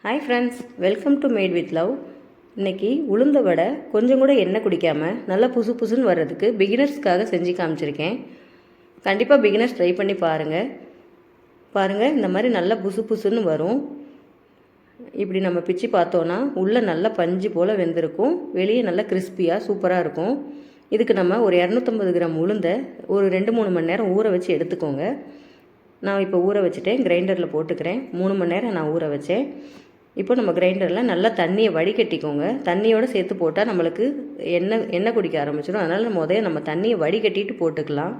Hi friends, welcome to mat with love. இன்றைக்கி உளுந்த வடை கொஞ்சம் கூட எண்ணெய் குடிக்காமல் நல்லா புசு புசுன்னு வர்றதுக்கு பிகினர்ஸ்க்காக செஞ்சு காமிச்சிருக்கேன். கண்டிப்பாக பிகினர்ஸ் ட்ரை பண்ணி பாருங்கள். இந்த மாதிரி நல்லா புசு புசுன்னு வரும். இப்படி நம்ம பிச்சு பார்த்தோன்னா உள்ளே நல்லா பஞ்சு போல் வெந்திருக்கும், வெளியே நல்லா கிறிஸ்பியாக சூப்பராக இருக்கும். இதுக்கு நம்ம ஒரு 250 கிராம் உளுந்தை ஒரு 2-3 மணி நேரம் ஊற வச்சு எடுத்துக்கோங்க. நான் இப்போ ஊற வச்சுட்டேன், கிரைண்டரில் போட்டுக்கிறேன். 3 மணி நேரம் நான் ஊற வச்சேன். இப்போ நம்ம கிரைண்டரில் நல்லா தண்ணியை வடிகட்டிக்கோங்க. தண்ணியோடு சேர்த்து போட்டால் நம்மளுக்கு எண்ணெய் குடிக்க ஆரம்பிச்சிடும். அதனால் நம்ம தண்ணியை வடிகட்டிட்டு போட்டுக்கலாம்.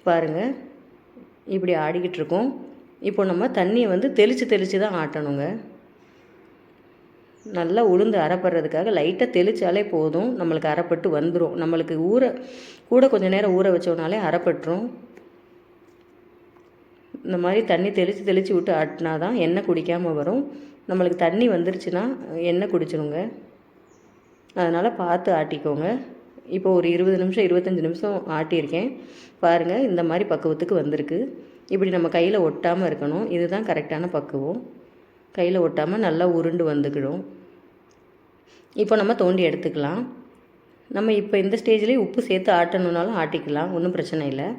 பாருங்கள், இப்படி ஆடிக்கிட்டு இருக்கோம். இப்போ நம்ம தண்ணியை தெளித்து தான் ஆட்டணுங்க. நல்லா உளுந்து அரைப்படுறதுக்காக லைட்டாக தெளித்தாலே போதும், நம்மளுக்கு அரைப்பட்டு வந்துடும். நம்மளுக்கு கூட கொஞ்சம் நேரம் ஊற வச்சோனாலே அரைப்பட்டுரும். இந்த மாதிரி தண்ணி தெளித்து விட்டு ஆட்டினா தான் எண்ணெய் குடிக்காமல் வரும். நம்மளுக்கு தண்ணி வந்துருச்சுன்னா எண்ணெய் குடிச்சிருங்க. அதனால் பார்த்து ஆட்டிக்கோங்க. இப்போ ஒரு 20 நிமிஷம் 25 நிமிஷம் ஆட்டியிருக்கேன். பாருங்கள், இந்த மாதிரி பக்குவத்துக்கு வந்திருக்கு. இப்படி நம்ம கையில் ஒட்டாமல் இருக்கணும். இதுதான் கரெக்டான பக்குவம். கையில் ஒட்டாமல் நல்லா உருண்டு வந்துக்கிடும். இப்போ நம்ம தோண்டி எடுத்துக்கலாம். நம்ம இப்போ இந்த ஸ்டேஜ்லேயே உப்பு சேர்த்து ஆட்டணுன்னாலும் ஆட்டிக்கலாம், ஒன்றும் பிரச்சனை இல்லை.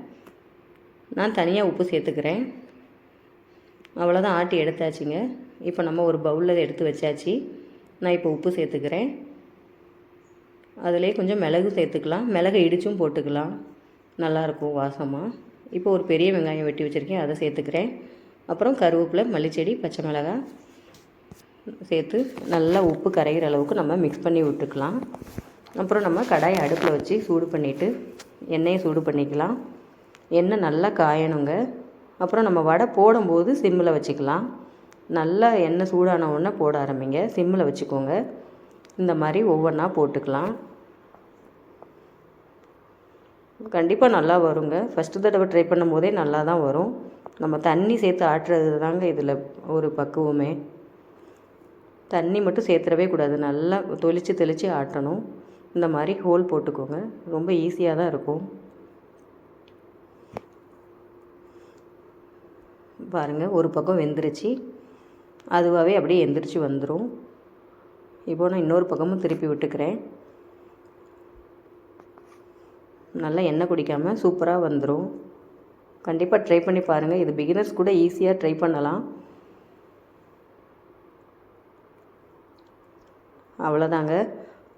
நான் தனியாக உப்பு சேர்த்துக்கிறேன். அவ்வளோதான், ஆட்டி எடுத்தாச்சுங்க. இப்போ நம்ம ஒரு பவுலில் எடுத்து வச்சாச்சு. நான் இப்போ உப்பு சேர்த்துக்கிறேன். அதிலே கொஞ்சம் மிளகு சேர்த்துக்கலாம். மிளகு இடிச்சும் போட்டுக்கலாம், நல்லாயிருக்கும் வாசமாக. இப்போ ஒரு பெரிய வெங்காயம் வெட்டி வச்சுருக்கேன், அதை சேர்த்துக்கிறேன். அப்புறம் கருவேப்பிலை, மல்லிச்செடி, பச்சை மிளகாய் சேர்த்து நல்லா உப்பு கரைகிற அளவுக்கு நம்ம மிக்ஸ் பண்ணி விட்டுக்கலாம். அப்புறம் நம்ம கடாயை அடுப்பில் வச்சு சூடு பண்ணிவிட்டு எண்ணெயை சூடு பண்ணிக்கலாம். எண்ணெய் நல்லா காயணுங்க. அப்புறம் நம்ம வடை போடும்போது சிம்மில் வச்சுக்கலாம். நல்லா எண்ணெய் சூடான உடனே போட ஆரம்பிங்க. சிம்மில் வச்சுக்கோங்க. இந்த மாதிரி ஒவ்வொன்றா போட்டுக்கலாம். கண்டிப்பாக நல்லா வருங்க. ஃபஸ்ட்டு தடவை ட்ரை பண்ணும் போதே நல்லா தான் வரும். நம்ம தண்ணி சேர்த்து ஆட்டுறது தாங்க இதில் ஒரு பக்குவமே. தண்ணி மட்டும் சேர்த்துடவே கூடாது, நல்லா தெளித்து ஆட்டணும். இந்த மாதிரி ஹோல் போட்டுக்கோங்க. ரொம்ப ஈஸியாக தான் இருக்கும். பாருங்கள், ஒரு பக்கம் வெந்துருச்சு, அதுவாகவே அப்படியே எந்திரிச்சு வந்துடும். இப்போ நான் இன்னொரு பக்கமும் திருப்பி விட்டுக்கிறேன். நல்லா எண்ணெய் குடிக்காமல் சூப்பராக வந்துடும். கண்டிப்பாக ட்ரை பண்ணி பாருங்கள். இது பிகினர்ஸ் கூட ஈஸியாக ட்ரை பண்ணலாம். அவ்வளோதாங்க,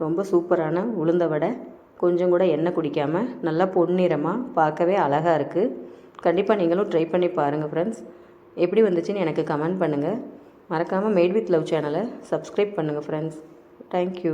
ரொம்ப சூப்பரான உளுந்த வடை. கொஞ்சம் கூட எண்ணெய் குடிக்காமல் நல்லா பொன்னிறமாக பார்க்கவே அழகாக இருக்குது. கண்டிப்பாக நீங்களும் ட்ரை பண்ணி பாருங்கள் ஃப்ரெண்ட்ஸ். எப்படி வந்துச்சுன்னு எனக்கு கமெண்ட் பண்ணுங்கள். மறக்காமல் மேட் வித் லவ் சேனலை சப்ஸ்கிரைப் பண்ணுங்கள் ஃப்ரெண்ட்ஸ். தேங்க்யூ.